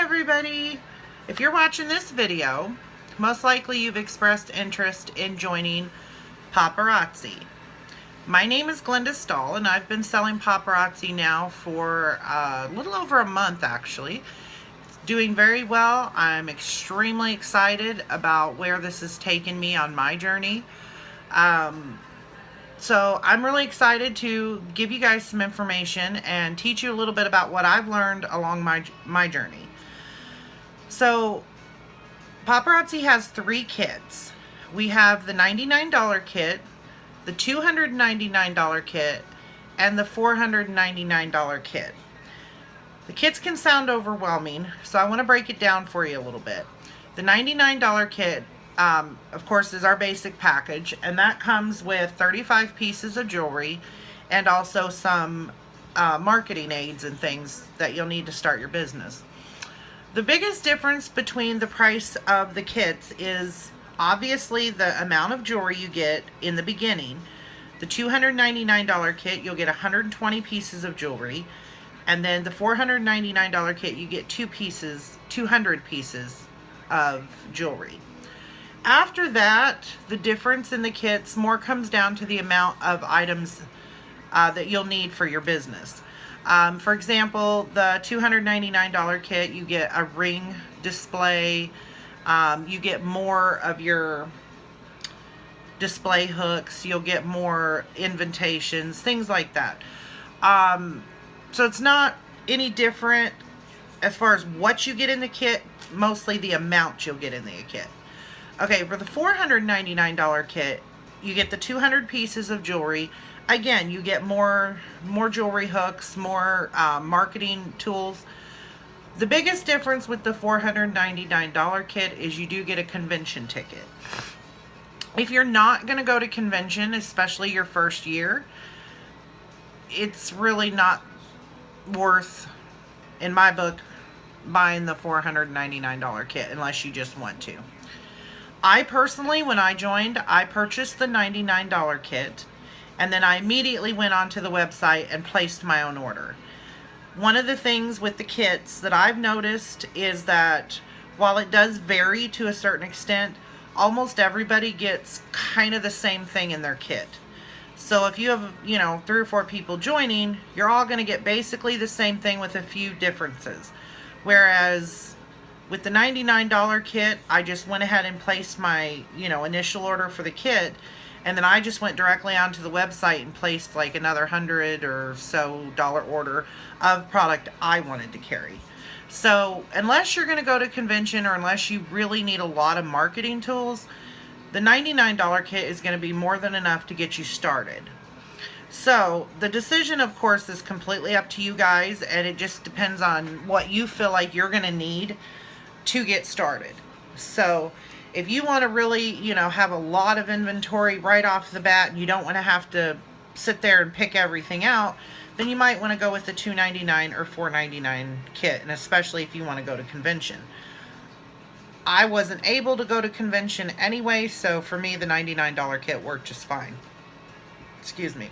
everybody. If you're watching this video, most likely you've expressed interest in joining Paparazzi. My name is Glenda Stahl, and I've been selling Paparazzi now for a little over a month actually. It's doing very well. I'm extremely excited about where this has taken me on my journey. So I'm really excited to give you guys some information and teach you a little bit about what I've learned along my journey. So Paparazzi has 3 kits. We have the $99 kit, the $299 kit, and the $499 kit. The kits can sound overwhelming, so I want to break it down for you a little bit. The $99 kit, of course, is our basic package, and that comes with 35 pieces of jewelry and also some marketing aids and things that you'll need to start your business. The biggest difference between the price of the kits is obviously the amount of jewelry you get in the beginning. The $299 kit, you'll get 120 pieces of jewelry, and then the $499 kit, you get 200 pieces of jewelry. After that, the difference in the kits more comes down to the amount of items that you'll need for your business. For example, the $299 kit, you get a ring display, you get more of your display hooks, you'll get more invitations, things like that. So it's not any different as far as what you get in the kit, mostly the amount you'll get in the kit. Okay, for the $499 kit, you get the 200 pieces of jewelry. Again, you get more jewelry hooks, more marketing tools. The biggest difference with the $499 kit is you do get a convention ticket. If you're not going to go to convention, especially your first year, it's really not worth, in my book, buying the $499 kit unless you just want to. I personally, when I joined, I purchased the $99 kit, and then I immediately went onto the website and placed my own order. One of the things with the kits that I've noticed is that while it does vary to a certain extent, almost everybody gets kind of the same thing in their kit. So if you have, 3 or 4 people joining, you're all going to get basically the same thing with a few differences. Whereas with the $99 kit, I just went ahead and placed my, initial order for the kit, and then I just went directly onto the website and placed like another $100 or so order of product I wanted to carry. So unless you're going to go to convention or unless you really need a lot of marketing tools, the $99 kit is going to be more than enough to get you started. So the decision, of course, is completely up to you guys, and it just depends on what you feel like you're going to need to get started. So if you want to really, have a lot of inventory right off the bat and you don't want to have to sit there and pick everything out, then you might want to go with the $299 or $499 kit, and especially if you want to go to convention. I wasn't able to go to convention anyway, so for me the $99 kit worked just fine. Excuse me.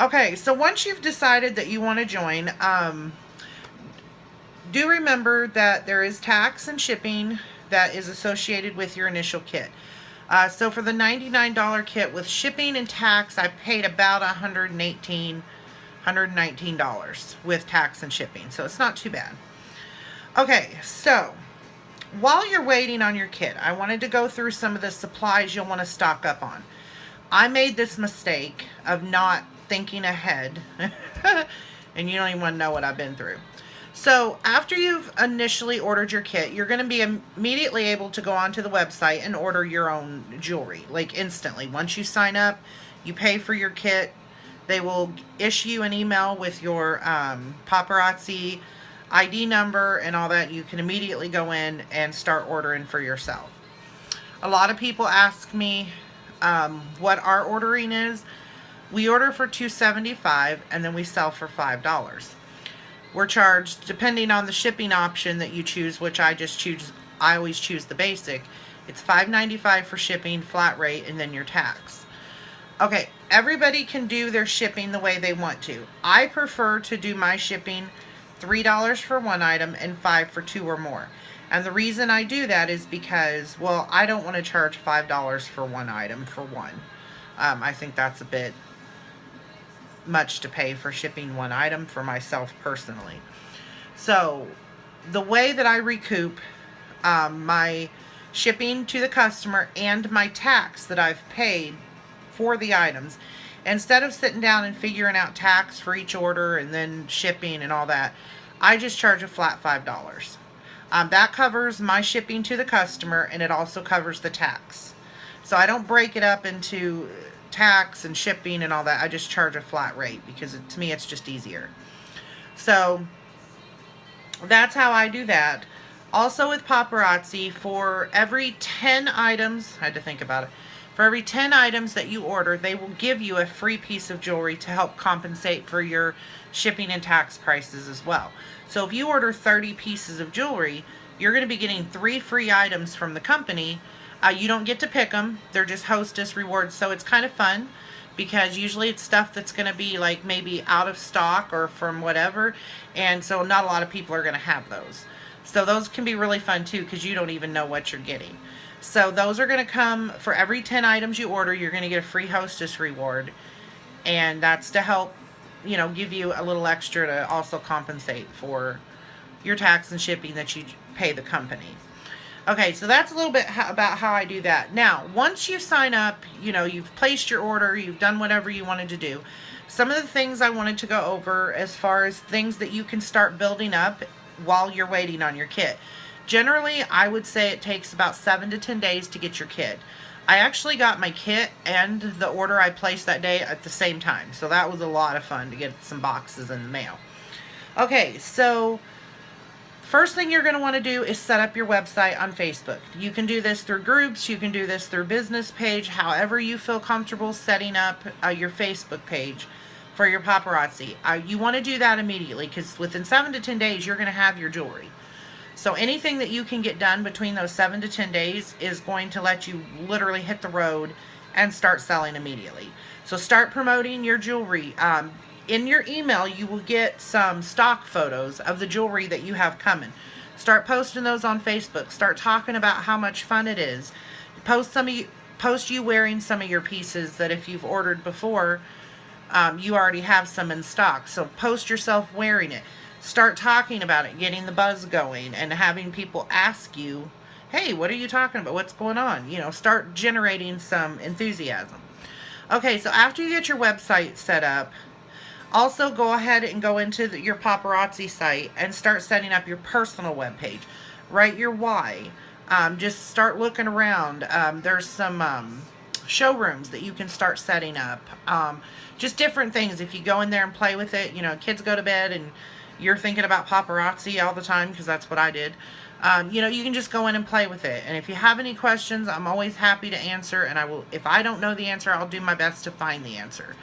Okay, so once you've decided that you want to join, do remember that there is tax and shipping that is associated with your initial kit. So for the $99 kit with shipping and tax, I paid about $119 with tax and shipping, so it's not too bad. Okay, so while you're waiting on your kit, I wanted to go through some of the supplies you'll want to stock up on. I made this mistake of not thinking ahead, and you don't even want to know what I've been through. So after you've initially ordered your kit, you're going to be immediately able to go onto the website and order your own jewelry, like instantly. Once you sign up, you pay for your kit, they will issue you an email with your Paparazzi ID number and all that. You can immediately go in and start ordering for yourself. A lot of people ask me what our ordering is. We order for $275 and then we sell for $5. We're charged, depending on the shipping option that you choose, which I always choose the basic. It's $5.95 for shipping, flat rate, and then your tax. Okay, everybody can do their shipping the way they want to. I prefer to do my shipping $3 for one item and $5 for two or more. And the reason I do that is because, well, I don't want to charge $5 for one item for one. I think that's a bit much to pay for shipping one item for myself personally. So the way that I recoup my shipping to the customer and my tax that I've paid for the items, instead of sitting down and figuring out tax for each order and then shipping and all that, I just charge a flat $5. That covers my shipping to the customer, and it also covers the tax. So I don't break it up into tax and shipping and all that. I just charge a flat rate because to me it's just easier. So that's how I do that. Also with Paparazzi, for every 10 items, I had to think about it, for every 10 items that you order, they will give you a free piece of jewelry to help compensate for your shipping and tax prices as well. So if you order 30 pieces of jewelry, you're going to be getting 3 free items from the company. You don't get to pick them. They're just hostess rewards. So it's kind of fun because usually it's stuff that's going to be like maybe out of stock or from whatever. And so not a lot of people are going to have those. So those can be really fun too because you don't even know what you're getting. So those are going to come for every 10 items you order. You're going to get a free hostess reward. And that's to help, you know, give you a little extra to also compensate for your tax and shipping that you pay the company. Okay, so that's a little bit about how I do that. Now, once you sign up, you know, you've placed your order, you've done whatever you wanted to do. Some of the things I wanted to go over as far as things that you can start building up while you're waiting on your kit. Generally, I would say it takes about 7 to 10 days to get your kit. I actually got my kit and the order I placed that day at the same time. So that was a lot of fun to get some boxes in the mail. Okay, so first thing you're going to want to do is set up your website on Facebook. You can do this through groups. You can do this through business page. However you feel comfortable setting up your Facebook page for your paparazzi. You want to do that immediately because within 7 to 10 days you're going to have your jewelry. So anything that you can get done between those 7 to 10 days is going to let you literally hit the road and start selling immediately. So start promoting your jewelry. In your email, you will get some stock photos of the jewelry that you have coming. Start posting those on Facebook. Start talking about how much fun it is. Post you wearing some of your pieces that if you've ordered before, you already have some in stock. So post yourself wearing it. Start talking about it, getting the buzz going, and having people ask you, hey, what are you talking about? What's going on? You know, start generating some enthusiasm. Okay, so after you get your website set up, also go ahead and go into your paparazzi site and start setting up your personal webpage. Write your why. Just start looking around. There's some showrooms that you can start setting up. Just different things. If you go in there and play with it, you know, kids go to bed and you're thinking about paparazzi all the time, because that's what I did. You know, you can just go in and play with it. And if you have any questions, I'm always happy to answer. And I will, if I don't know the answer, I'll do my best to find the answer.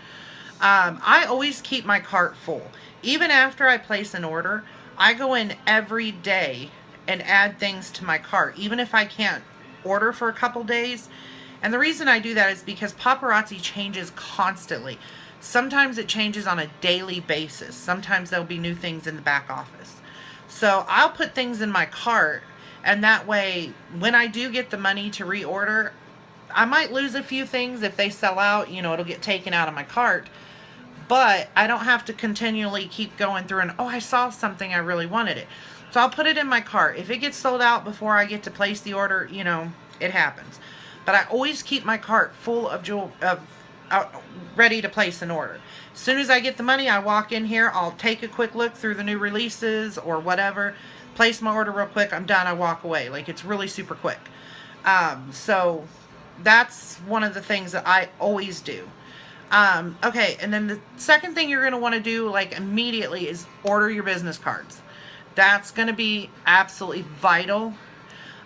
I always keep my cart full. Even after I place an order, I go in every day and add things to my cart, even if I can't order for a couple days. And the reason I do that is because paparazzi changes constantly. Sometimes it changes on a daily basis. Sometimes there'll be new things in the back office. So I'll put things in my cart, and that way, when I do get the money to reorder, I might lose a few things. If they sell out, you know, it'll get taken out of my cart. But I don't have to continually keep going through and, oh, I saw something, I really wanted it. So I'll put it in my cart. If it gets sold out before I get to place the order, you know, it happens. But I always keep my cart full of ready to place an order. As soon as I get the money, I walk in here, I'll take a quick look through the new releases or whatever, place my order real quick, I'm done, I walk away. Like, it's really super quick. So that's one of the things that I always do. Okay, and then the second thing you're going to want to do, like, immediately is order your business cards. That's going to be absolutely vital.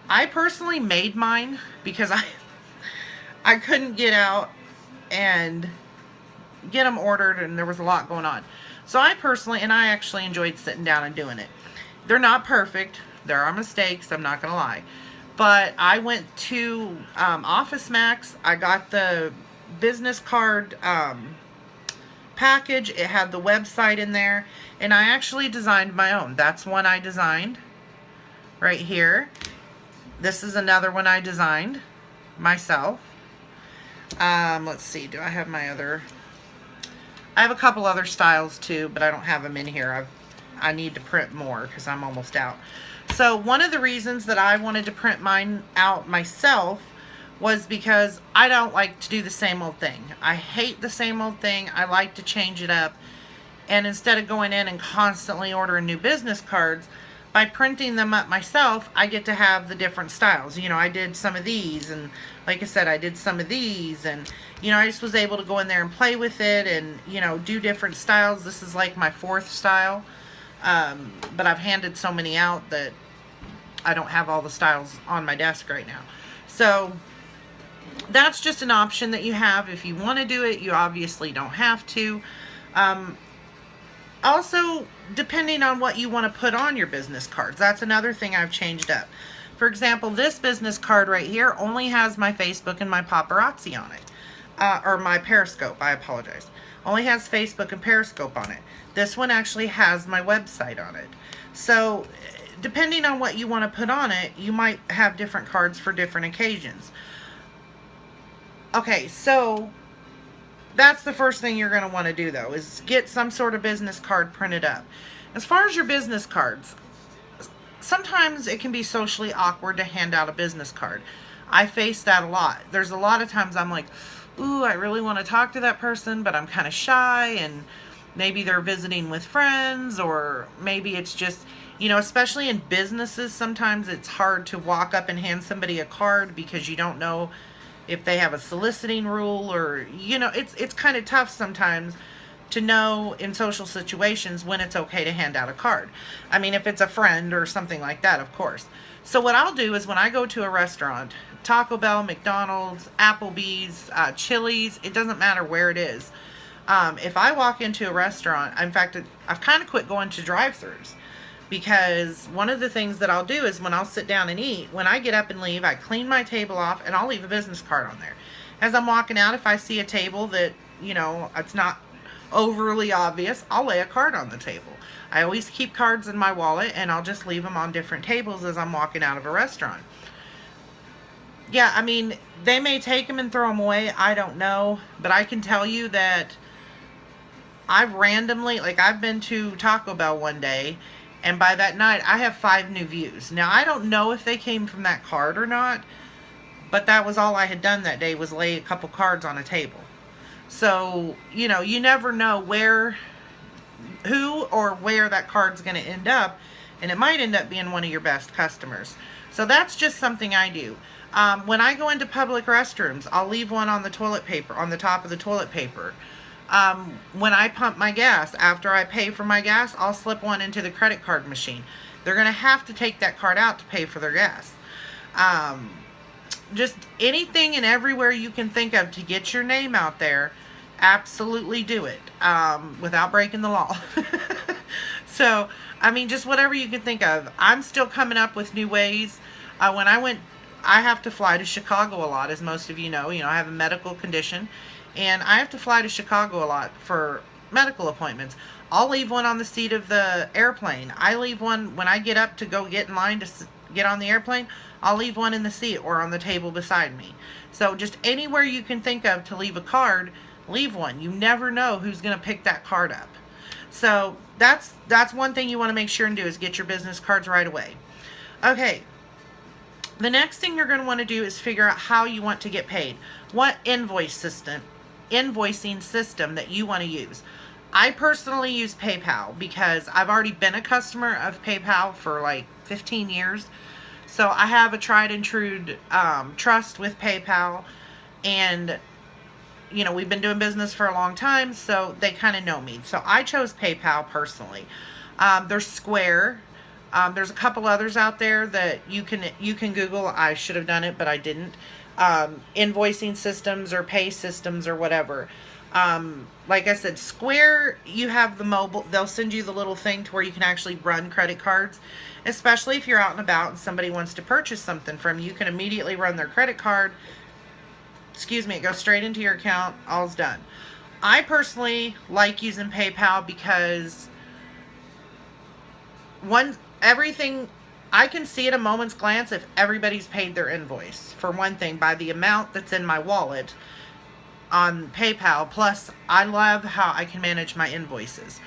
I personally made mine because I couldn't get out and get them ordered, and there was a lot going on. So I actually enjoyed sitting down and doing it. They're not perfect. There are mistakes, I'm not going to lie. But I went to Office Max. I got the business card package. It had the website in there, and I actually designed my own. That's one I designed right here. This is another one I designed myself. Let's see, do I have my other... I have a couple other styles too, but I don't have them in here. I need to print more because I'm almost out. So one of the reasons that I wanted to print mine out myself was because I don't like to do the same old thing. I hate the same old thing. I like to change it up. And instead of going in and constantly ordering new business cards, by printing them up myself, I get to have the different styles. You know, I did some of these, and like I said, I did some of these, and, you know, I just was able to go in there and play with it and, you know, do different styles. This is like my 4th style, but I've handed so many out that I don't have all the styles on my desk right now. So that's just an option that you have. If you want to do it, you obviously don't have to. Also, depending on what you want to put on your business cards, that's another thing I've changed up. For example, this business card right here only has my Facebook and my Paparazzi on it. Or my Periscope, I apologize. Only has Facebook and Periscope on it. This one actually has my website on it. So, depending on what you want to put on it, you might have different cards for different occasions. Okay, so that's the first thing you're going to want to do, though, is get some sort of business card printed up. As far as your business cards, sometimes it can be socially awkward to hand out a business card. I face that a lot. There's a lot of times I'm like, ooh, I really want to talk to that person, but I'm kind of shy, and maybe they're visiting with friends, or maybe it's just, you know, especially in businesses, sometimes it's hard to walk up and hand somebody a card because you don't know if they have a soliciting rule, or, you know, it's kind of tough sometimes to know in social situations when it's okay to hand out a card. I mean, if it's a friend or something like that, of course. So what I'll do is when I go to a restaurant, Taco Bell, McDonald's, Applebee's, Chili's, it doesn't matter where it is. If I walk into a restaurant, in fact, I've kind of quit going to drive-thrus, because one of the things that I'll do is when I'll sit down and eat, when I get up and leave, I clean my table off and I'll leave a business card on there. As I'm walking out, if I see a table that, you know, it's not overly obvious, I'll lay a card on the table. I always keep cards in my wallet, and I'll just leave them on different tables as I'm walking out of a restaurant. Yeah, I mean, they may take them and throw them away, I don't know, but I can tell you that I've randomly, like, I've been to Taco Bell one day, and by that night, I have 5 new views. Now, I don't know if they came from that card or not, but that was all I had done that day, was lay a couple cards on a table. So, you know, you never know who or where that card's going to end up, and it might end up being one of your best customers. So that's just something I do. When I go into public restrooms, I'll leave one on the toilet paper, on the top of the toilet paper. When I pump my gas, after I pay for my gas, I'll slip one into the credit card machine. They're going to have to take that card out to pay for their gas. Just anything and everywhere you can think of to get your name out there, absolutely do it, without breaking the law. So, I mean, just whatever you can think of. I'm still coming up with new ways. When I have to fly to Chicago a lot, as most of you know. You know, I have a medical condition, and I have to fly to Chicago a lot for medical appointments. I'll leave one on the seat of the airplane. I leave one when I get up to go get in line to get on the airplane. I'll leave one in the seat or on the table beside me. So just anywhere you can think of to leave a card, leave one. You never know who's going to pick that card up. So that's one thing you want to make sure and do, is get your business cards right away. Okay. The next thing you're going to want to do is figure out how you want to get paid. What invoicing system that you want to use. I personally use PayPal because I've already been a customer of PayPal for like 15 years. So I have a tried and true trust with PayPal, and you know, we've been doing business for a long time, so they kind of know me. So I chose PayPal personally. There's Square. There's a couple others out there that you can Google. I should have done it, but I didn't. Invoicing systems or pay systems or whatever. Like I said, Square, you have the mobile, they'll send you the little thing to where you can actually run credit cards, especially if you're out and about and somebody wants to purchase something from you. You can immediately run their credit card. Excuse me, it goes straight into your account. All's done. I personally like using PayPal because everything, I can see at a moment's glance if everybody's paid their invoice. For one thing, by the amount that's in my wallet on PayPal. Plus, I love how I can manage my invoices.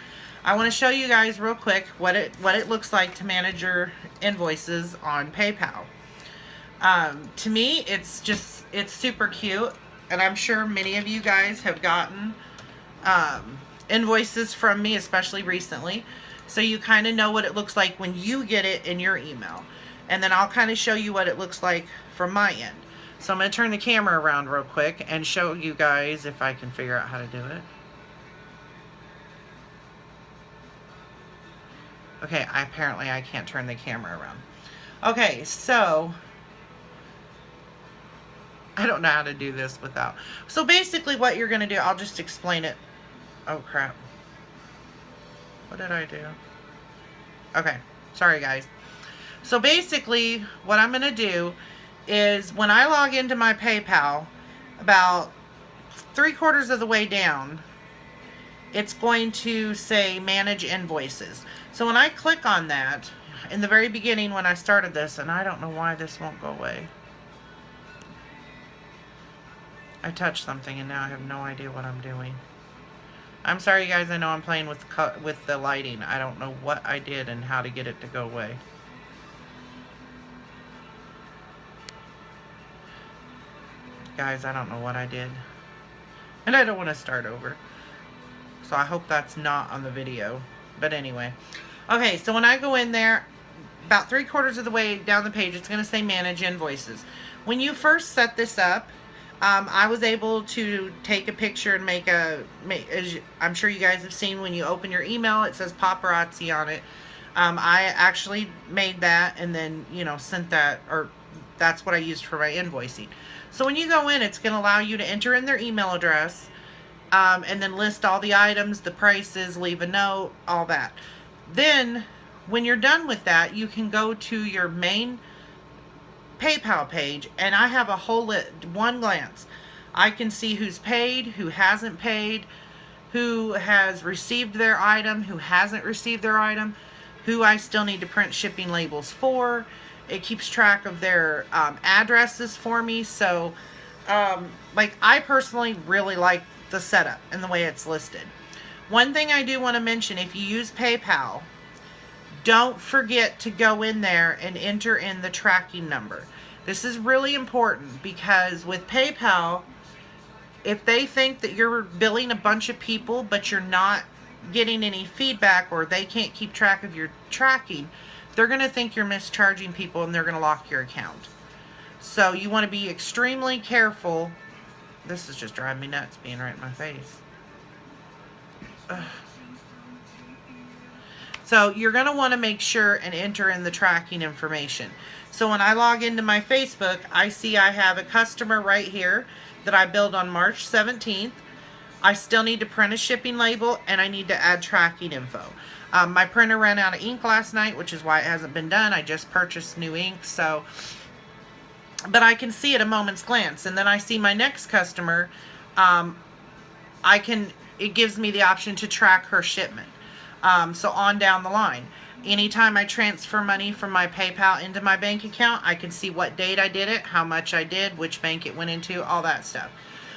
I want to show you guys real quick what it looks like to manage your invoices on PayPal. To me, it's super cute, and I'm sure many of you guys have gotten invoices from me, especially recently. So you kind of know what it looks like when you get it in your email. And then I'll kind of show you what it looks like from my end. So I'm going to turn the camera around real quick and show you guys if I can figure out how to do it. Okay, apparently I can't turn the camera around. Okay, so I don't know how to do this without. So basically what you're going to do, I'll just explain it. Oh crap. What did I do? Okay, sorry guys. So basically what I'm going to do is when I log into my PayPal, about 3/4 of the way down, it's going to say manage invoices. So when I click on that, in the very beginning when I started this, and I don't know why this won't go away. I touched something and now I have no idea what I'm doing. I'm sorry guys, I know I'm playing with the lighting. I don't know what I did and how to get it to go away. Guys, I don't know what I did. And I don't want to start over. So I hope that's not on the video. But anyway. Okay, so when I go in there, about 3/4 of the way down the page, it's going to say manage invoices. When you first set this up, I was able to take a picture and as I'm sure you guys have seen when you open your email, it says Paparazzi on it. I actually made that and then, sent that, or that's what I used for my invoicing. So when you go in, it's going to allow you to enter in their email address, and then list all the items, the prices, leave a note, all that. Then, when you're done with that, you can go to your main PayPal page, and I have a whole one glance. I can see who's paid, who hasn't paid, who has received their item, who hasn't received their item, who I still need to print shipping labels for. It keeps track of their addresses for me. So, I personally really like the setup and the way it's listed. One thing I do want to mention, if you use PayPal, don't forget to go in there and enter in the tracking number. This is really important because with PayPal, if they think that you're billing a bunch of people but you're not getting any feedback, or they can't keep track of your tracking, they're going to think you're mischarging people and they're going to lock your account. So you want to be extremely careful. This is just driving me nuts being right in my face. Ugh. So you're going to want to make sure and enter in the tracking information. So when I log into my Facebook, I see I have a customer right here that I billed on March 17th. I still need to print a shipping label, and I need to add tracking info. My printer ran out of ink last night, which is why it hasn't been done. I just purchased new ink, but I can see at a moment's glance. And then I see my next customer. It gives me the option to track her shipment. So on down the line. Anytime I transfer money from my PayPal into my bank account, I can see what date I did it, how much I did, which bank it went into, all that stuff.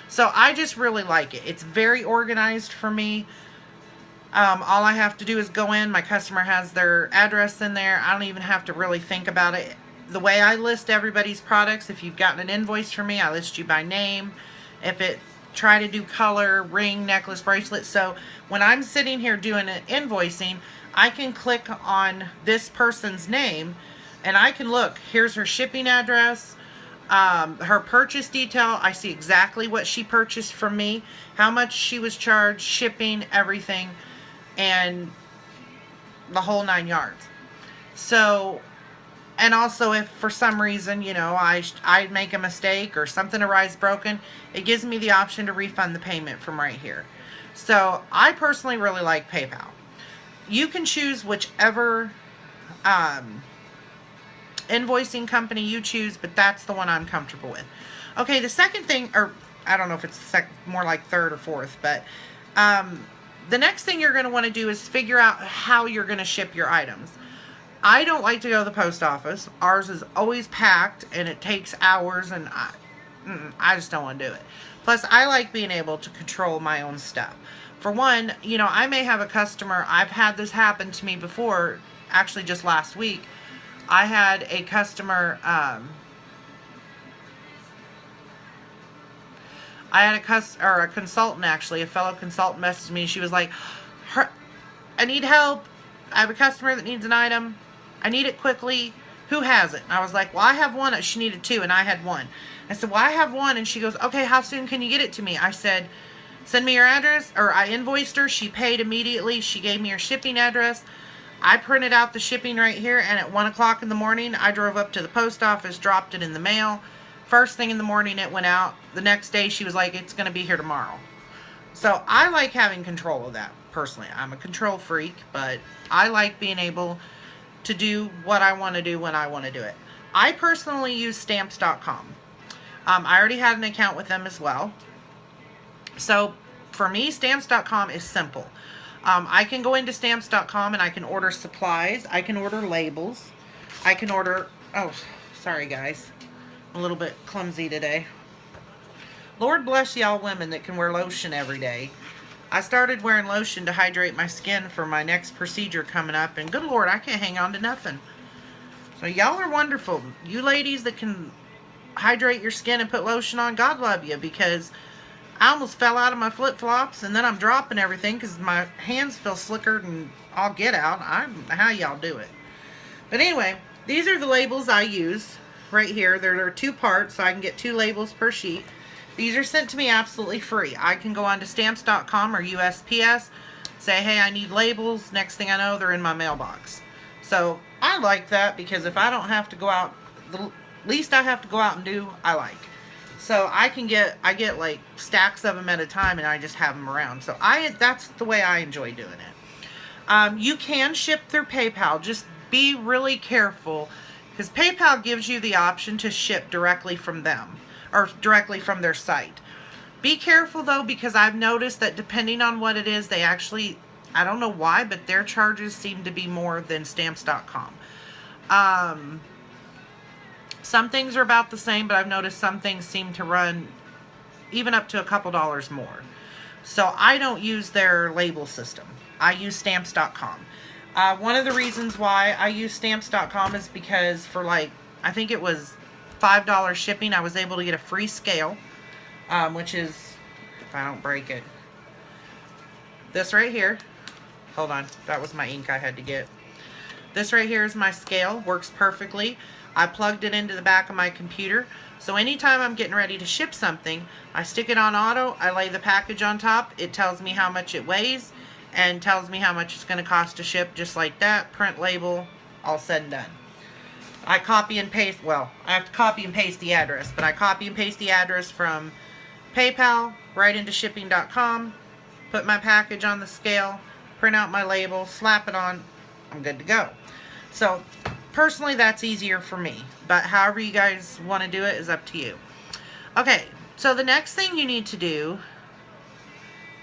So I just really like it. It's very organized for me. All I have to do is go in. My customer has their address in there. I don't even have to really think about it. The way I list everybody's products, if you've gotten an invoice from me, I list you by name. Try to do color, ring, necklace, bracelet. So when I'm sitting here doing an invoicing, I can click on this person's name and I can look. Here's her shipping address, her purchase detail. I see exactly what she purchased from me, how much she was charged, shipping, everything, and the whole 9 yards. So, and also if for some reason, I make a mistake or something arrives broken, it gives me the option to refund the payment from right here. So I personally really like PayPal. You can choose whichever invoicing company you choose, but that's the one I'm comfortable with. Okay, the second thing, or I don't know if it's more like third or fourth, but the next thing you're going to want to do is figure out how you're going to ship your items. I don't like to go to the post office. Ours is always packed and it takes hours, and I just don't want to do it. Plus, I like being able to control my own stuff. For one, you know, I may have a customer, I've had this happen to me before, actually just last week. I had a customer, I had a consultant, actually, a fellow consultant messaged me. She was like, I need help. I have a customer that needs an item. I need it quickly. Who has it? And I was like, well, I have one. She needed two, and I had one. I said, well, I have one. And she goes, okay, how soon can you get it to me? I said, send me your address. Or I invoiced her. She paid immediately. She gave me her shipping address. I printed out the shipping right here, and at 1 o'clock in the morning, I drove up to the post office, dropped it in the mail. First thing in the morning, it went out. The next day, she was like, it's going to be here tomorrow. So I like having control of that, personally. I'm a control freak, but I like being able to do what I want to do when I want to do it. I personally use Stamps.com. I already had an account with them as well. So for me, Stamps.com is simple. I can go into Stamps.com and I can order supplies. I can order labels. I can order... Oh, sorry guys. I'm a little bit clumsy today. Lord bless y'all women that can wear lotion every day. I started wearing lotion to hydrate my skin for my next procedure coming up, and good Lord, I can't hang on to nothing. So y'all are wonderful. You ladies that can hydrate your skin and put lotion on, God love you, because I almost fell out of my flip-flops, and then I'm dropping everything because my hands feel slicker and I'll get out. How y'all do it. But anyway, these are the labels I use right here. There are 2 parts, so I can get 2 labels per sheet. These are sent to me absolutely free. I can go on to Stamps.com or USPS, say, hey, I need labels. Next thing I know, they're in my mailbox. So I like that, because if I don't have to go out, the least I have to go out and do, I like. So I get like stacks of them at a time, and I just have them around. So that's the way I enjoy doing it. You can ship through PayPal. Just be really careful, because PayPal gives you the option to ship directly from them, or directly from their site. Be careful though, because I've noticed that depending on what it is, they actually, I don't know why, but their charges seem to be more than Stamps.com. Some things are about the same, but I've noticed some things seem to run even up to a couple dollars more. So I don't use their label system. I use Stamps.com. One of the reasons why I use Stamps.com is because for like, I think it was $5 shipping, I was able to get a free scale, which is, if I don't break it, this right here. Hold on, that was my ink I had to get. This right here is my scale, works perfectly. I plugged it into the back of my computer, so anytime I'm getting ready to ship something, I stick it on auto, I lay the package on top, it tells me how much it weighs, and tells me how much it's going to cost to ship, just like that, print label, all said and done. I copy and paste, well, I have to copy and paste the address, but I copy and paste the address from PayPal right into shipping.com, put my package on the scale, print out my label, slap it on, I'm good to go. So, personally, that's easier for me, but however you guys want to do it is up to you. Okay, so the next thing you need to do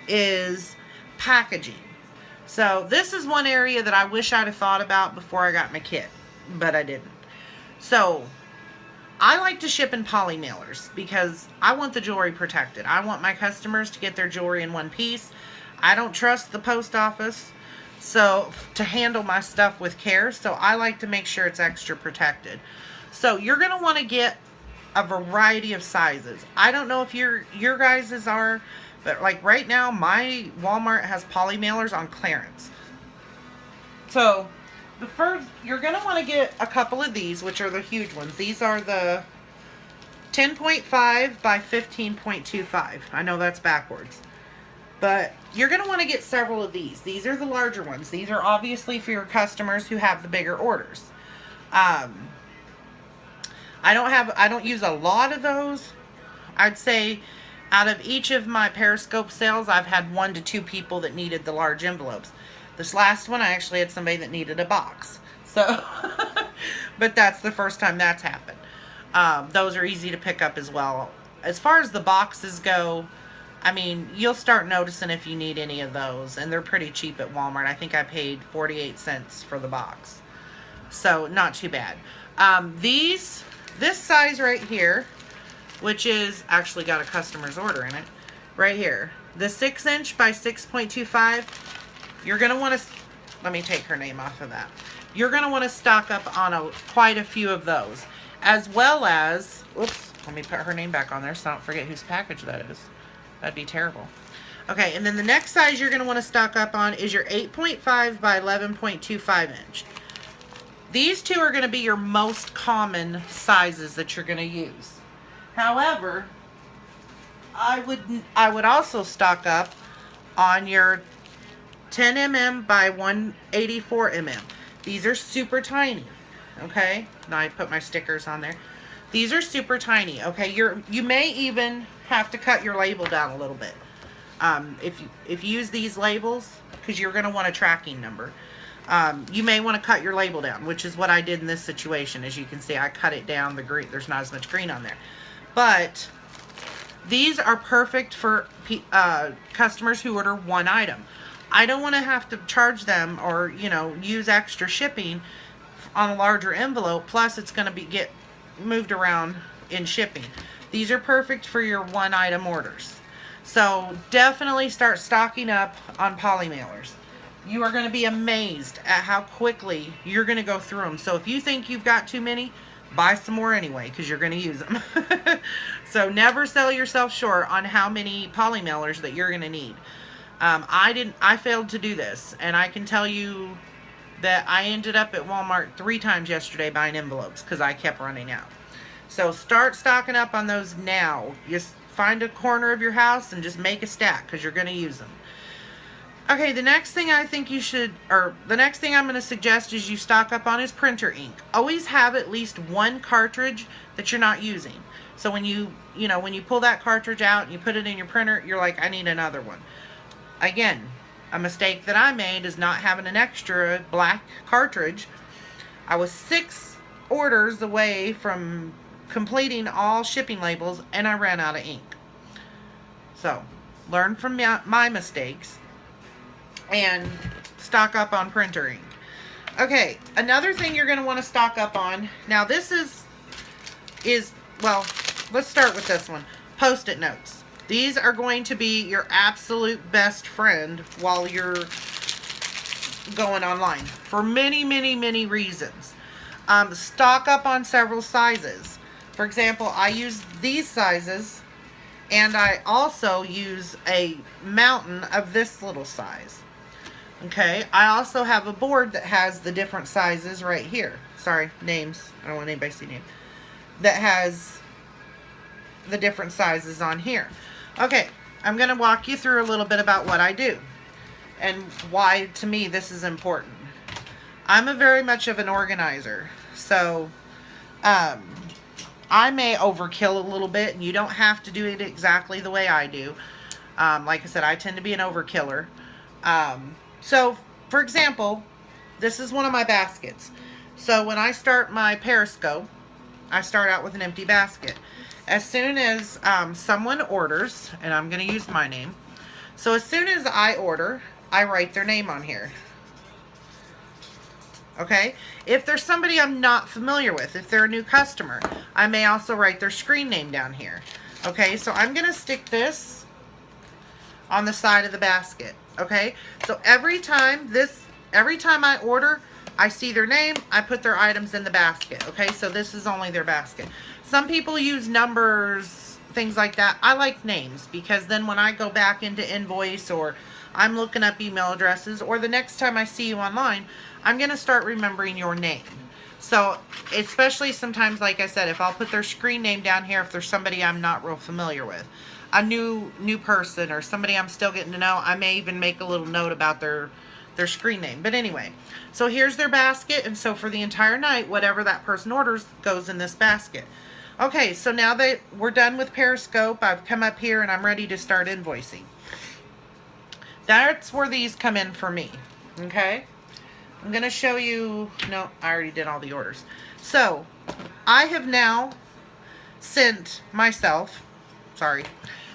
is packaging. So, this is one area that I wish I'd have thought about before I got my kit, but I didn't. So, I like to ship in poly mailers because I want the jewelry protected. I want my customers to get their jewelry in one piece. I don't trust the post office to handle my stuff with care, so I like to make sure it's extra protected. So, you're going to want to get a variety of sizes. I don't know if your guys's are, but like right now, my Walmart has poly mailers on clearance. So, the first, you're going to want to get a couple of these, which are the huge ones. These are the 10.5 by 15.25. I know that's backwards. But you're going to want to get several of these. These are the larger ones. These are obviously for your customers who have the bigger orders. I don't use a lot of those. I'd say out of each of my Periscope sales, I've had 1 to 2 people that needed the large envelopes. This last one, I actually had somebody that needed a box. So, but that's the first time that's happened. Those are easy to pick up as well. as far as the boxes go, I mean, you'll start noticing if you need any of those, and they're pretty cheap at Walmart. I think I paid 48 cents for the box, so not too bad. This size right here, which is actually got a customer's order in it, right here, the 6" by 6.25, you're gonna want to, let me take her name off of that. You're gonna want to stock up on quite a few of those, as well as, whoops, let me put her name back on there so I don't forget whose package that is. That'd be terrible. Okay, and then the next size you're going to want to stock up on is your 8.5 by 11.25 inch. These two are going to be your most common sizes that you're going to use. However, I would also stock up on your 10 mm by 184 mm. These are super tiny. Okay, now I put my stickers on there. These are super tiny. Okay, you may even have to cut your label down a little bit. If you use these labels, because you're going to want a tracking number, you may want to cut your label down, which is what I did in this situation. As you can see, I cut it down. The green, there's not as much green on there, but these are perfect for customers who order one item. I don't want to have to charge them or use extra shipping on a larger envelope. Plus, it's going to get moved around in shipping. These are perfect for your one item orders. So definitely start stocking up on poly mailers. You are going to be amazed at how quickly you're going to go through them. So if you think you've got too many, buy some more anyway, because you're going to use them. So never sell yourself short on how many poly mailers that you're going to need. I failed to do this, and I can tell you that I ended up at Walmart 3 times yesterday buying envelopes because I kept running out. So start stocking up on those now. Just find a corner of your house and just make a stack because you're going to use them. Okay, the next thing I think you should, or the next thing I'm going to suggest is you stock up on is printer ink. Always have at least one cartridge that you're not using. So when you pull that cartridge out and you put it in your printer, you're like, I need another one. Again, a mistake that I made is not having an extra black cartridge. I was 6 orders away from completing all shipping labels and I ran out of ink. So, learn from my mistakes and stock up on printer ink. Okay, another thing you're going to want to stock up on. Now this is well, let's start with this one. Post-it notes. These are going to be your absolute best friend while you're going online for many, many, many reasons. Stock up on several sizes. For example, I use these sizes, and I also use a mountain of this little size. Okay, I also have a board that has the different sizes right here. Sorry, names. I don't want anybody to see names. That has the different sizes on here. Okay, I'm going to walk you through a little bit about what I do and why, to me, this is important. I'm a very much of an organizer, so I may overkill a little bit, and you don't have to do it exactly the way I do. Like I said, I tend to be an overkiller. So, for example, this is one of my baskets. So when I start my Periscope, I start out with an empty basket. As soon as someone orders, and I'm going to use my name. So as soon as I order, I write their name on here. Okay? If there's somebody I'm not familiar with, if they're a new customer, I may also write their screen name down here. Okay? So I'm going to stick this on the side of the basket. Okay? So every time I order, I see their name, I put their items in the basket. Okay? So this is only their basket. Some people use numbers, things like that. I like names because then when I go back into invoice or I'm looking up email addresses or the next time I see you online, I'm going to start remembering your name. So especially sometimes, like I said, if I'll put their screen name down here, if there's somebody I'm not real familiar with, a new person or somebody I'm still getting to know, I may even make a little note about their screen name. But anyway, so here's their basket, and so for the entire night, whatever that person orders goes in this basket. Okay, so now that we're done with Periscope, I've come up here and I'm ready to start invoicing. That's where these come in for me. Okay? I'm going to show you, no, I already did all the orders. So, I have now sent myself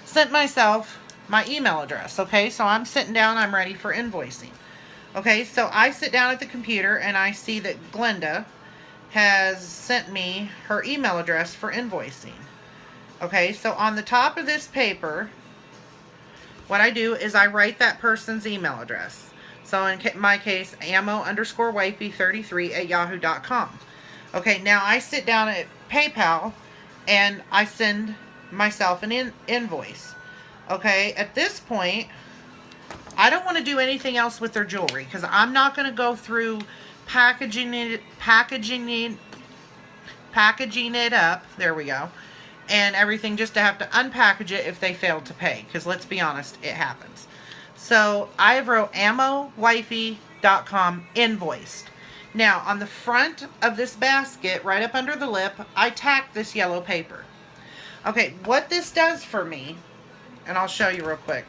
sent myself my email address. Okay, so I'm sitting down, I'm ready for invoicing. Okay, so I sit down at the computer and I see that Glenda has sent me her email address for invoicing. Okay, so on the top of this paper, what I do is I write that person's email address. So in my case, ammo_wifey33@yahoo.com. Okay, now I sit down at PayPal and I send myself an invoice. Okay, at this point, I don't want to do anything else with their jewelry because I'm not going to go through packaging it up. There we go. And everything just to have to unpackage it if they failed to pay. Because let's be honest, it happens. So I wrote ammowifey.com invoiced. Now on the front of this basket, right up under the lip, I tacked this yellow paper. Okay, what this does for me, and I'll show you real quick,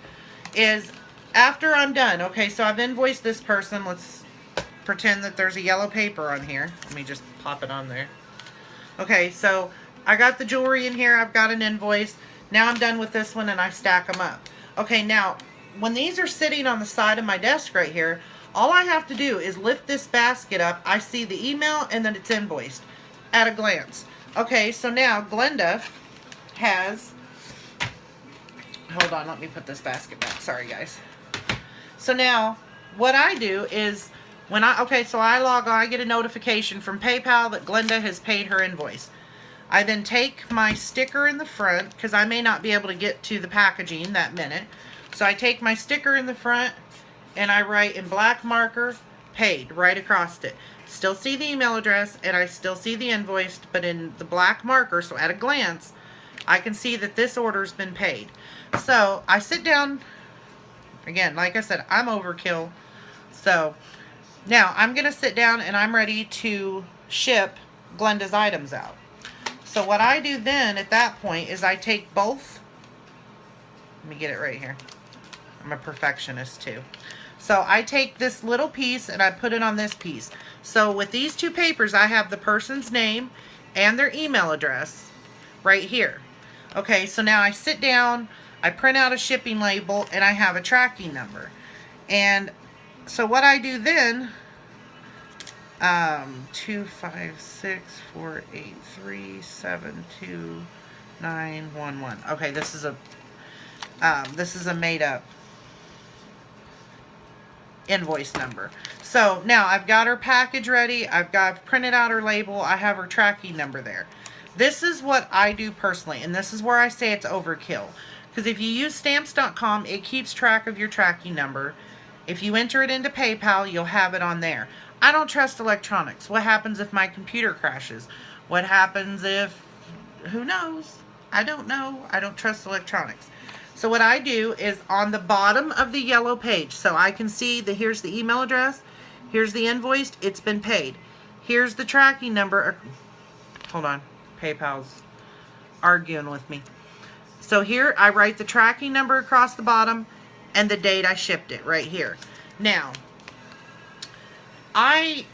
is after I'm done, okay, so I've invoiced this person. Let's pretend that there's a yellow paper on here. Let me just pop it on there. Okay, so I got the jewelry in here. I've got an invoice. Now I'm done with this one and I stack them up. Okay, now when these are sitting on the side of my desk right here, all I have to do is lift this basket up. I see the email and then it's invoiced at a glance. Okay, so now Glenda has, hold on, let me put this basket back. Sorry, guys. So now what I do is when so I log on, I get a notification from PayPal that Glenda has paid her invoice. I then take my sticker in the front because I may not be able to get to the packaging that minute. So I take my sticker in the front and I write in black marker, paid, right across it. Still see the email address and I still see the invoice, but in the black marker, so at a glance, I can see that this order's been paid. So I sit down, again, like I said, I'm overkill. So now I'm going to sit down and I'm ready to ship Glenda's items out. So what I do then at that point is I take both, let me get it right here. I'm a perfectionist too. So I take this little piece and I put it on this piece. So with these two papers, I have the person's name and their email address right here. Okay, so now I sit down, I print out a shipping label, and I have a tracking number. And so what I do then, 25648372911. Okay, this is a made up invoice number. So now I've got her package ready. I've printed out her label. I have her tracking number there. This is what I do personally, and this is where I say it's overkill. Because if you use stamps.com, it keeps track of your tracking number. If you enter it into PayPal, you'll have it on there. I don't trust electronics. What happens if my computer crashes? What happens if, who knows? I don't know. I don't trust electronics. So what I do is on the bottom of the yellow page, so I can see that here's the email address, here's the invoice, it's been paid. Here's the tracking number. Hold on, PayPal's arguing with me. So here I write the tracking number across the bottom and the date I shipped it right here. Now, I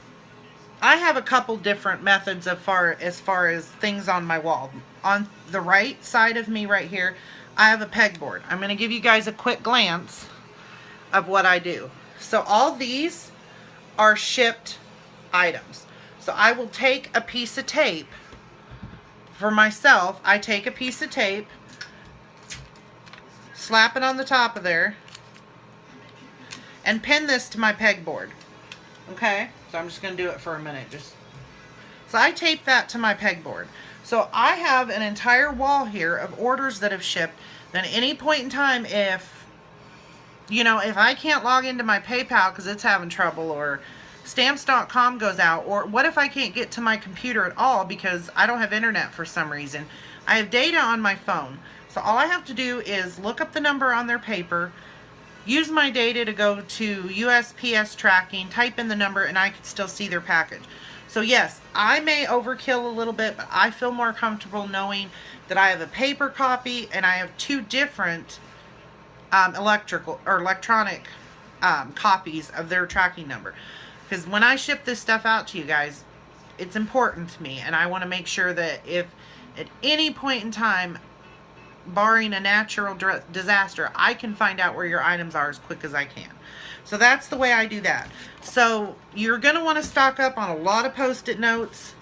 have a couple different methods as far as things on my wall. On the right side of me right here, I have a pegboard. I'm going to give you guys a quick glance of what I do. So all these are shipped items. So I will take a piece of tape. For myself, I take a piece of tape, slap it on the top of there, and pin this to my pegboard. Okay? So I'm just going to do it for a minute. So I tape that to my pegboard. So I have an entire wall here of orders that have shipped. Then at any point in time, if I can't log into my PayPal because it's having trouble, or stamps.com goes out, or what if I can't get to my computer at all because I don't have internet for some reason, I have data on my phone. So all I have to do is look up the number on their paper, use my data to go to USPS tracking, type in the number, and I can still see their package. So yes, I may overkill a little bit, but I feel more comfortable knowing that I have a paper copy and I have two different electronic copies of their tracking number. Because when I ship this stuff out to you guys, it's important to me, and I want to make sure that if at any point in time barring a natural disaster, I can find out where your items are as quick as I can. So that's the way I do that. So you're going to want to stock up on a lot of Post-it notes,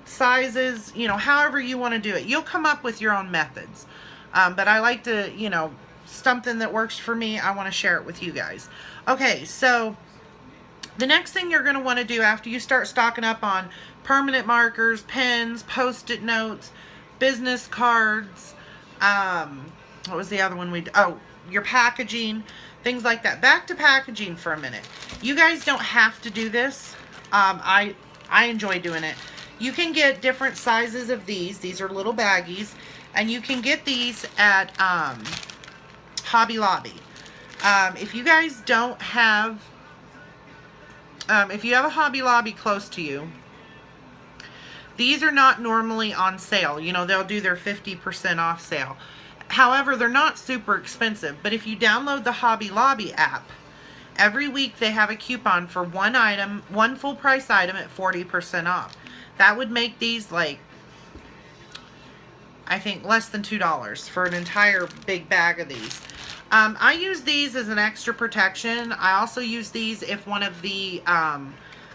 sizes, you know, however you want to do it. You'll come up with your own methods. But I like to, you know, something that works for me, I want to share it with you guys. Okay, so the next thing you're going to want to do after you start stocking up on permanent markers, pens, Post-it notes, business cards, what was the other one your packaging, things like that. Back to packaging for a minute. You guys don't have to do this. I enjoy doing it. You can get different sizes of these. These are little baggies, and you can get these at Hobby Lobby. If you guys don't have, if you have a Hobby Lobby close to you, these are not normally on sale. You know, they'll do their 50% off sale. However, they're not super expensive. But if you download the Hobby Lobby app, every week they have a coupon for one item, one full price item at 40% off. That would make these like, I think, less than $2 for an entire big bag of these. I use these as an extra protection. I also use these if one of the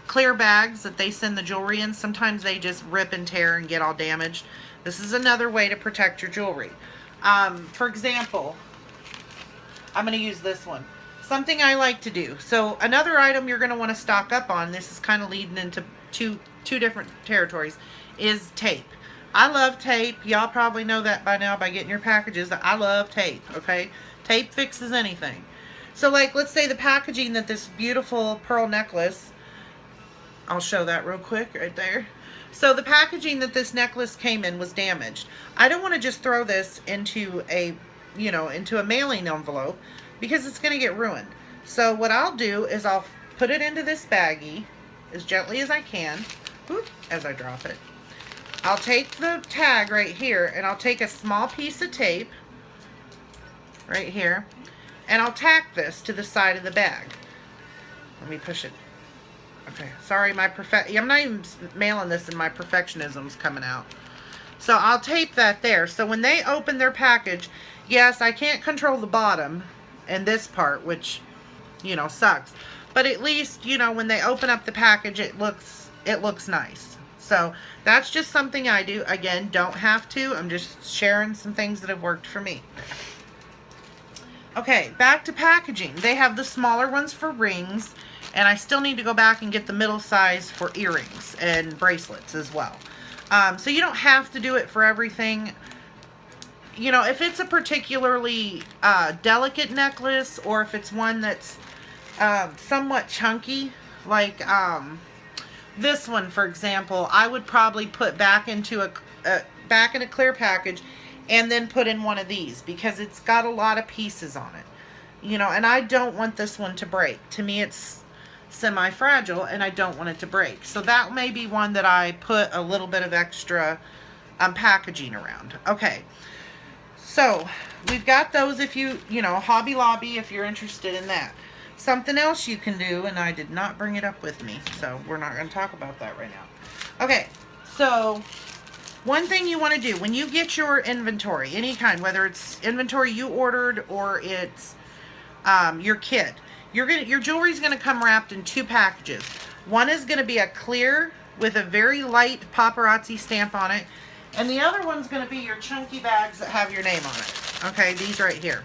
clear bags that they send the jewelry in, sometimes they just rip and tear and get all damaged. This is another way to protect your jewelry. For example, I'm going to use this one. Something I like to do. So another item you're going to want to stock up on, this is kind of leading into two different territories, is tape. I love tape. Y'all probably know that by now by getting your packages. I love tape, okay? Tape fixes anything. So like, let's say the packaging that this beautiful pearl necklace, I'll show that real quick right there. So the packaging that this necklace came in was damaged. I don't want to just throw this into a, you know, into a mailing envelope because it's going to get ruined. So what I'll do is I'll put it into this baggie as gently as I can, whoop, as I drop it. I'll take the tag right here and I'll take a small piece of tape right here and I'll tack this to the side of the bag. Let me push it. Okay, sorry, I'm not even mailing this and my perfectionism's coming out. So I'll tape that there. So when they open their package, yes, I can't control the bottom and this part, which, you know, sucks. But at least, you know, when they open up the package, it looks nice. So that's just something I do. Again, don't have to. I'm just sharing some things that have worked for me. Okay, back to packaging. They have the smaller ones for rings, and I still need to go back and get the middle size for earrings and bracelets as well. So you don't have to do it for everything. You know, if it's a particularly delicate necklace, or if it's one that's somewhat chunky, like this one, for example, I would probably put back into back in a clear package and then put in one of these because it's got a lot of pieces on it. You know, and I don't want this one to break. To me, it's semi-fragile and I don't want it to break. So that may be one that I put a little bit of extra packaging around. Okay. So we've got those if you know, Hobby Lobby if you're interested in that. Something else you can do, and I did not bring it up with me, so we're not going to talk about that right now. Okay, so one thing you want to do when you get your inventory, any kind, whether it's inventory you ordered or it's your kit, your jewelry is going to come wrapped in 2 packages. One is going to be a clear with a very light paparazzi stamp on it, and the other one's going to be your chunky bags that have your name on it. Okay, these right here.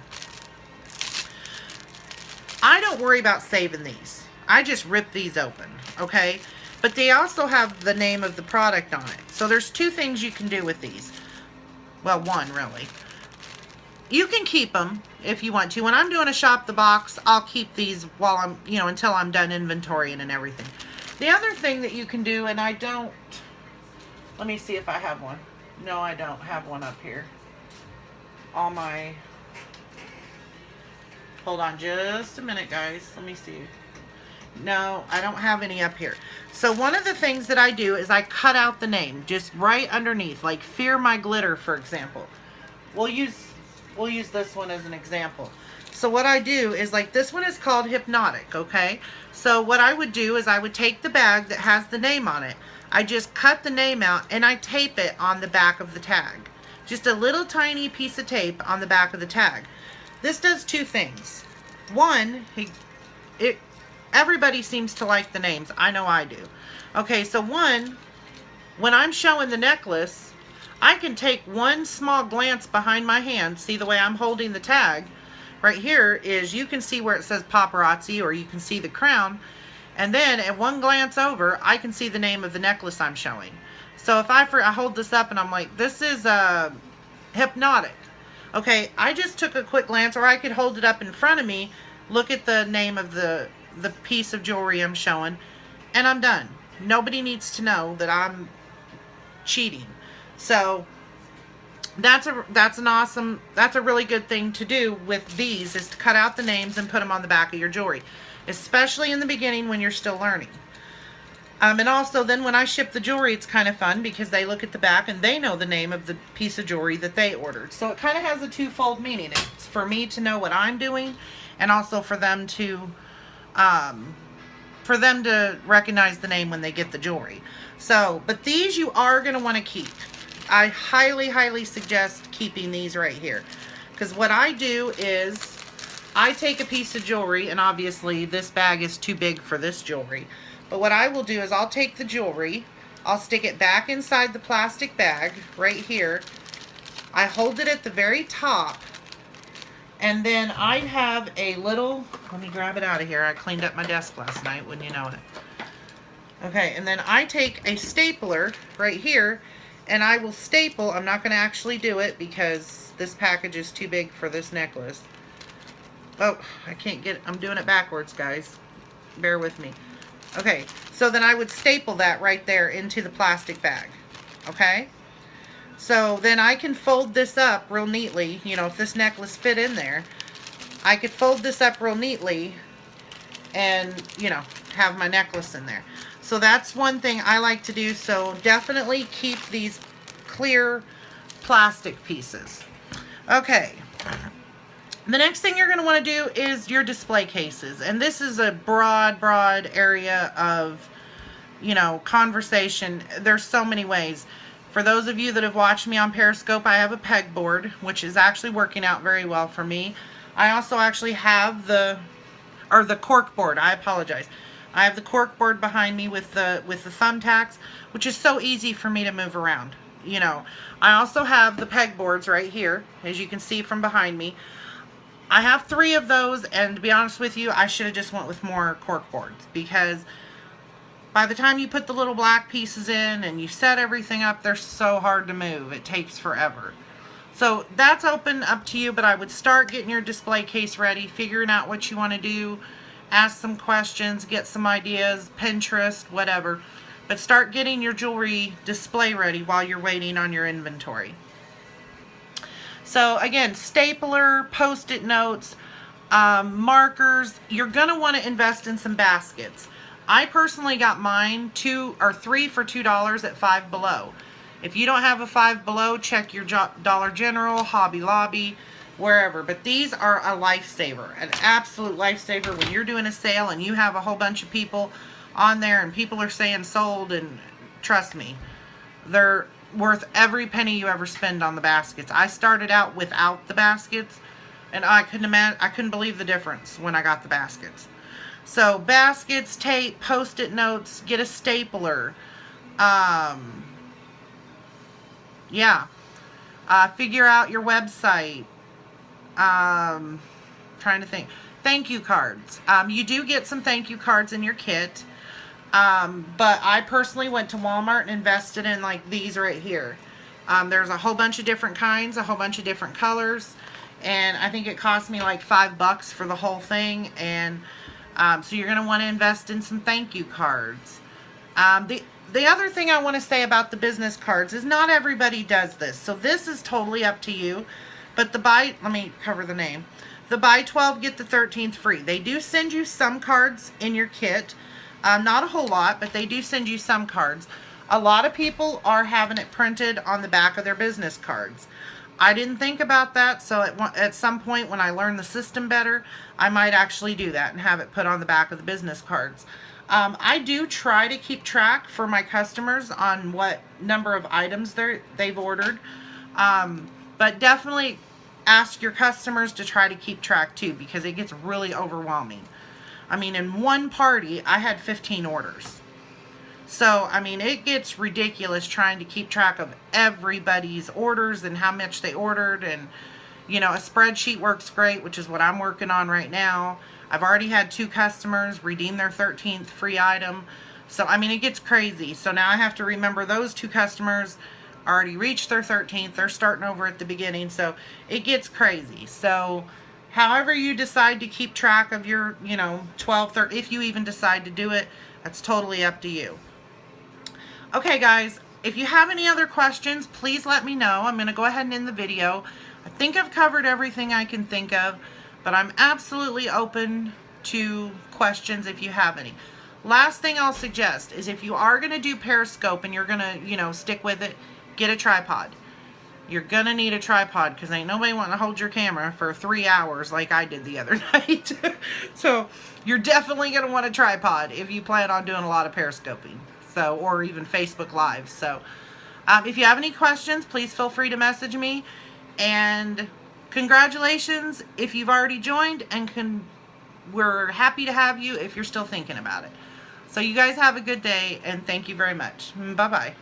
I don't worry about saving these. I just rip these open, okay? But they also have the name of the product on it. So there's 2 things you can do with these. Well, one, really. You can keep them if you want to. When I'm doing a shop the box, I'll keep these while I'm, you know, until I'm done inventorying and everything. The other thing that you can do, and I don't, let me see if I have one. No, I don't have one up here. All my... Hold on just a minute, guys. Let me see. No, I don't have any up here. So one of the things that I do is I cut out the name just right underneath, like Fear My Glitter, for example. We'll use this one as an example. So what I do is, like, this one is called Hypnotic, okay? So what I would do is I would take the bag that has the name on it. I just cut the name out and I tape it on the back of the tag. Just a little tiny piece of tape on the back of the tag. This does two things. One, everybody seems to like the names. I know I do. Okay, so one, when I'm showing the necklace, I can take one small glance behind my hand. See the way I'm holding the tag? Right here is, you can see where it says Paparazzi, or you can see the crown. And then at one glance over, I can see the name of the necklace I'm showing. So if I hold this up and I'm like, this is hypnotic. Okay, I just took a quick glance, or I could hold it up in front of me, look at the name of the piece of jewelry I'm showing, and I'm done. Nobody needs to know that I'm cheating. So that's a really good thing to do with these, is to cut out the names and put them on the back of your jewelry, especially in the beginning when you're still learning. And also then when I ship the jewelry, it's kind of fun because they look at the back and they know the name of the piece of jewelry that they ordered. So it kind of has a twofold meaning. It's for me to know what I'm doing, and also for them to recognize the name when they get the jewelry. So, but these you are going to want to keep. I highly, highly suggest keeping these right here. Because what I do is, I take a piece of jewelry, and obviously this bag is too big for this jewelry. But what I will do is I'll take the jewelry, I'll stick it back inside the plastic bag right here. I hold it at the very top, and then I have a little, let me grab it out of here. I cleaned up my desk last night, wouldn't you know it. Okay, and then I take a stapler right here, and I will staple. I'm not going to actually do it because this package is too big for this necklace. Oh, I can't get it. I'm doing it backwards, guys. Bear with me. Okay, so then I would staple that right there into the plastic bag. Okay? So then I can fold this up real neatly. You know, if this necklace fit in there, I could fold this up real neatly and, you know, have my necklace in there. So that's one thing I like to do. So definitely keep these clear plastic pieces. Okay. The next thing you're going to want to do is your display cases. And this is a broad area of, you know, conversation. There's so many ways. For those of you that have watched me on Periscope, I have a pegboard, which is actually working out very well for me. I also actually have the cork board. I apologize. I have the cork board behind me with the thumbtacks, which is so easy for me to move around. You know, I also have the pegboards right here, as you can see from behind me. I have 3 of those, and to be honest with you, I should have just went with more cork boards, because by the time you put the little black pieces in and you set everything up, they're so hard to move. It takes forever. So that's up to you, but I would start getting your display case ready, figuring out what you want to do, ask some questions, get some ideas, Pinterest, whatever. But start getting your jewelry display ready while you're waiting on your inventory. So again, stapler, post-it notes, markers. You're going to want to invest in some baskets. I personally got mine 2 or 3 for $2 at Five Below. If you don't have a Five Below, check your Dollar General, Hobby Lobby, wherever. But these are a lifesaver, an absolute lifesaver when you're doing a sale and you have a whole bunch of people on there and people are saying sold, and trust me, they're worth every penny you ever spend on the baskets. I started out without the baskets, and I couldn't believe the difference when I got the baskets. So baskets, tape, post-it notes, get a stapler. Figure out your website. Trying to think. Thank you cards. You do get some thank you cards in your kit. But I personally went to Walmart and invested in like these right here. There's a whole bunch of different kinds, a whole bunch of different colors, and I think it cost me like $5 for the whole thing. And so you're going to want to invest in some thank you cards. The other thing I want to say about the business cards is not everybody does this, so this is totally up to you. But let me cover the name. The buy 12 get the 13th free. They do send you some cards in your kit. Not a whole lot, but they do send you some cards. A lot of people are having it printed on the back of their business cards. I didn't think about that, so at some point when I learn the system better, I might actually do that and have it put on the back of the business cards. I do try to keep track for my customers on what number of items they've ordered. But definitely ask your customers to try to keep track too, because it gets really overwhelming. I mean, in one party, I had 15 orders. So, I mean, it gets ridiculous trying to keep track of everybody's orders and how much they ordered. And, you know, a spreadsheet works great, which is what I'm working on right now. I've already had 2 customers redeem their 13th free item. So, I mean, it gets crazy. So now I have to remember those 2 customers already reached their 13th. They're starting over at the beginning. So it gets crazy. So however you decide to keep track of your, you know, 12, 13, if you even decide to do it, that's totally up to you. Okay, guys, if you have any other questions, please let me know. I'm going to go ahead and end the video. I think I've covered everything I can think of, but I'm absolutely open to questions if you have any. Last thing I'll suggest is if you are going to do Periscope and you're going to, you know, stick with it, get a tripod. You're going to need a tripod because ain't nobody wanting to hold your camera for 3 hours like I did the other night. So you're definitely going to want a tripod if you plan on doing a lot of Periscoping. So, or even Facebook Live. So if you have any questions, please feel free to message me. And congratulations if you've already joined, and we're happy to have you if you're still thinking about it. So you guys have a good day, and thank you very much. Bye-bye.